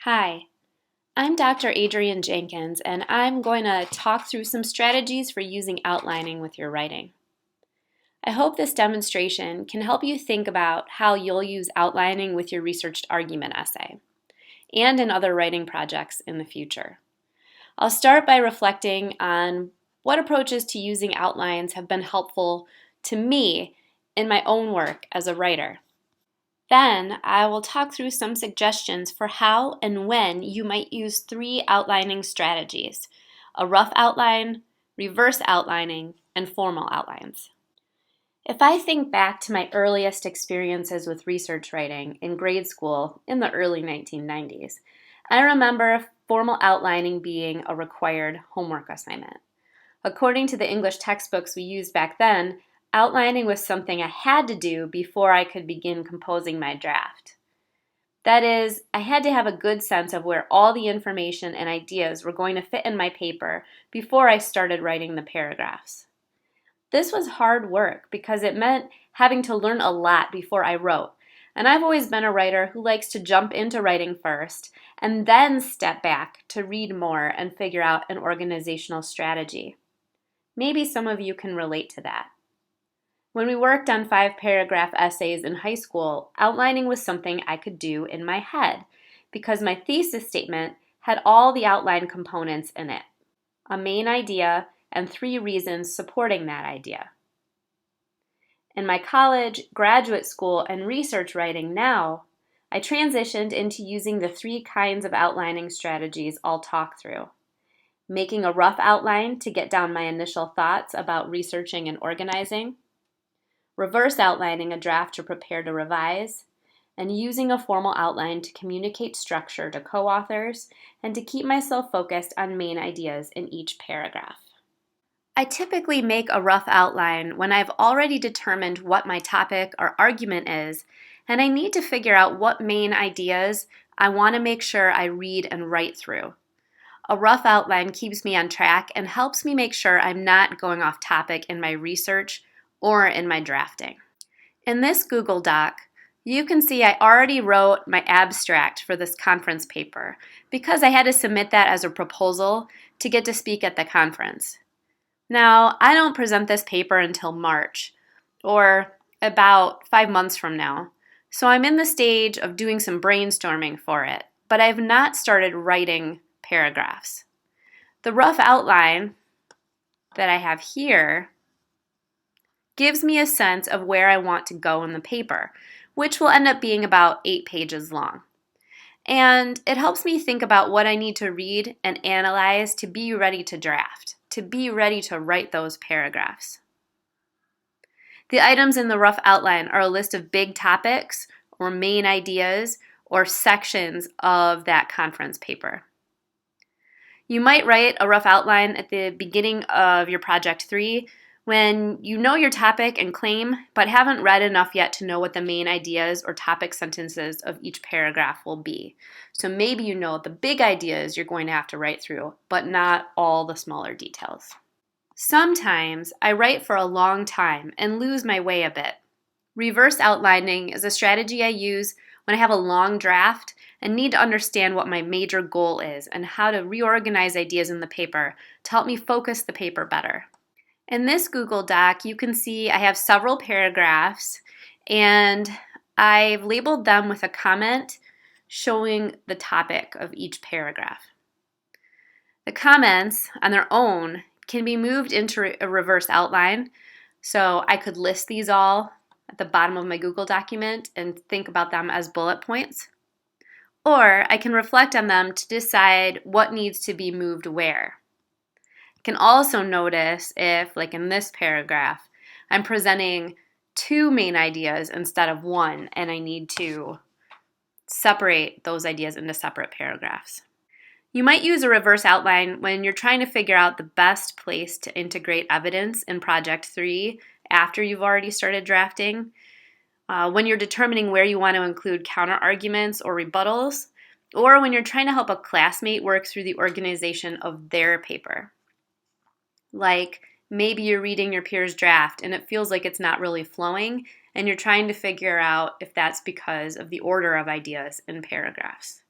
Hi, I'm Dr. Adrienne Jenkins, and I'm going to talk through some strategies for using outlining with your writing. I hope this demonstration can help you think about how you'll use outlining with your researched argument essay and in other writing projects in the future. I'll start by reflecting on what approaches to using outlines have been helpful to me in my own work as a writer. Then I will talk through some suggestions for how and when you might use three outlining strategies: a rough outline, reverse outlining, and formal outlines. If I think back to my earliest experiences with research writing in grade school in the early 1990s, I remember formal outlining being a required homework assignment. According to the English textbooks we used back then, outlining was something I had to do before I could begin composing my draft. That is, I had to have a good sense of where all the information and ideas were going to fit in my paper before I started writing the paragraphs. This was hard work because it meant having to learn a lot before I wrote, and I've always been a writer who likes to jump into writing first and then step back to read more and figure out an organizational strategy. Maybe some of you can relate to that. When we worked on 5-paragraph essays in high school, outlining was something I could do in my head because my thesis statement had all the outline components in it: a main idea and 3 reasons supporting that idea. In my college, graduate school, and research writing now, I transitioned into using the 3 kinds of outlining strategies I'll talk through: making a rough outline to get down my initial thoughts about researching and organizing, reverse outlining a draft to prepare to revise, and using a formal outline to communicate structure to co-authors and to keep myself focused on main ideas in each paragraph. I typically make a rough outline when I've already determined what my topic or argument is, and I need to figure out what main ideas I want to make sure I read and write through. A rough outline keeps me on track and helps me make sure I'm not going off topic in my research or in my drafting. In this Google Doc, you can see I already wrote my abstract for this conference paper because I had to submit that as a proposal to get to speak at the conference. Now, I don't present this paper until March, or about 5 months from now, so I'm in the stage of doing some brainstorming for it, but I've not started writing paragraphs. The rough outline that I have here gives me a sense of where I want to go in the paper, which will end up being about 8 pages long. And it helps me think about what I need to read and analyze to be ready to draft, to be ready to write those paragraphs. The items in the rough outline are a list of big topics or main ideas or sections of that conference paper. You might write a rough outline at the beginning of your Project 3 when you know your topic and claim, but haven't read enough yet to know what the main ideas or topic sentences of each paragraph will be. So maybe you know the big ideas you're going to have to write through, but not all the smaller details. Sometimes I write for a long time and lose my way a bit. Reverse outlining is a strategy I use when I have a long draft and need to understand what my major goal is and how to reorganize ideas in the paper to help me focus the paper better. In this Google Doc, you can see I have several paragraphs and I've labeled them with a comment showing the topic of each paragraph. The comments on their own can be moved into a reverse outline, so I could list these all at the bottom of my Google document and think about them as bullet points. Or I can reflect on them to decide what needs to be moved where. Can also notice if, like in this paragraph, I'm presenting 2 main ideas instead of 1, and I need to separate those ideas into separate paragraphs. You might use a reverse outline when you're trying to figure out the best place to integrate evidence in Project 3 after you've already started drafting, when you're determining where you want to include counter-arguments or rebuttals, or when you're trying to help a classmate work through the organization of their paper. Like maybe you're reading your peer's draft and it feels like it's not really flowing, and you're trying to figure out if that's because of the order of ideas in paragraphs.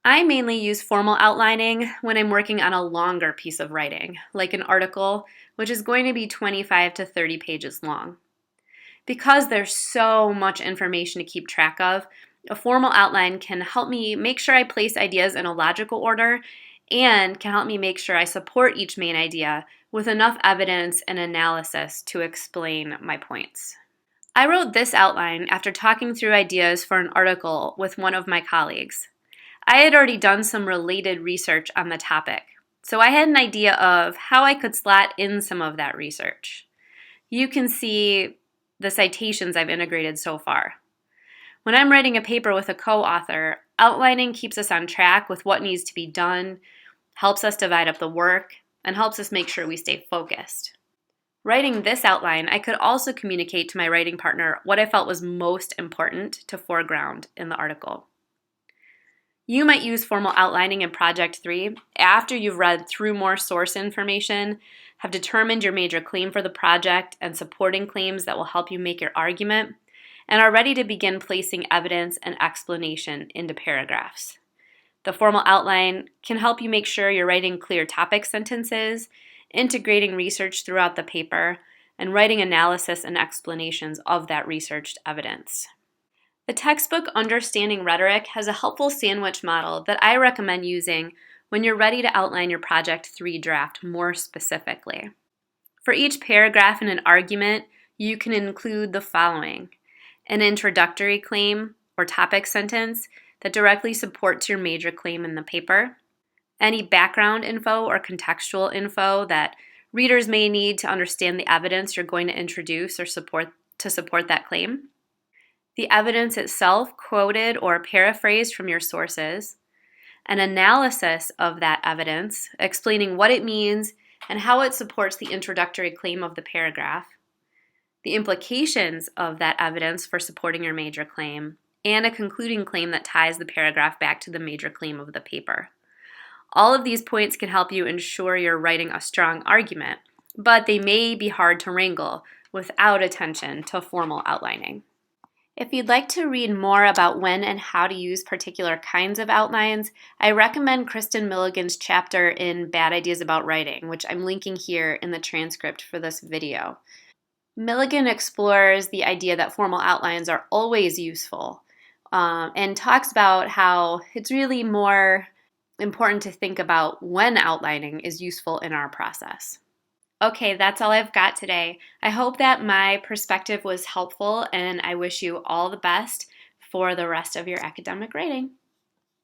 I mainly use formal outlining when I'm working on a longer piece of writing, like an article, which is going to be 25 to 30 pages long. Because there's so much information to keep track of, a formal outline can help me make sure I place ideas in a logical order and can help me make sure I support each main idea with enough evidence and analysis to explain my points. I wrote this outline after talking through ideas for an article with one of my colleagues. I had already done some related research on the topic, so I had an idea of how I could slot in some of that research. You can see the citations I've integrated so far. When I'm writing a paper with a co-author, outlining keeps us on track with what needs to be done, helps us divide up the work, and helps us make sure we stay focused. Writing this outline, I could also communicate to my writing partner what I felt was most important to foreground in the article. You might use formal outlining in Project 3 after you've read through more source information, have determined your major claim for the project and supporting claims that will help you make your argument, and are ready to begin placing evidence and explanation into paragraphs. The formal outline can help you make sure you're writing clear topic sentences, integrating research throughout the paper, and writing analysis and explanations of that researched evidence. The textbook Understanding Rhetoric has a helpful sandwich model that I recommend using when you're ready to outline your Project 3 draft more specifically. For each paragraph in an argument, you can include the following: an introductory claim or topic sentence that directly supports your major claim in the paper, any background info or contextual info that readers may need to understand the evidence you're going to introduce or support that claim, the evidence itself quoted or paraphrased from your sources, an analysis of that evidence, explaining what it means and how it supports the introductory claim of the paragraph, the implications of that evidence for supporting your major claim, and a concluding claim that ties the paragraph back to the major claim of the paper. All of these points can help you ensure you're writing a strong argument, but they may be hard to wrangle without attention to formal outlining. If you'd like to read more about when and how to use particular kinds of outlines, I recommend Kristen Milligan's chapter in Bad Ideas About Writing, which I'm linking here in the transcript for this video. Milligan explores the idea that formal outlines are always useful, and talks about how it's really more important to think about when outlining is useful in our process. Okay, that's all I've got today. I hope that my perspective was helpful, and I wish you all the best for the rest of your academic writing.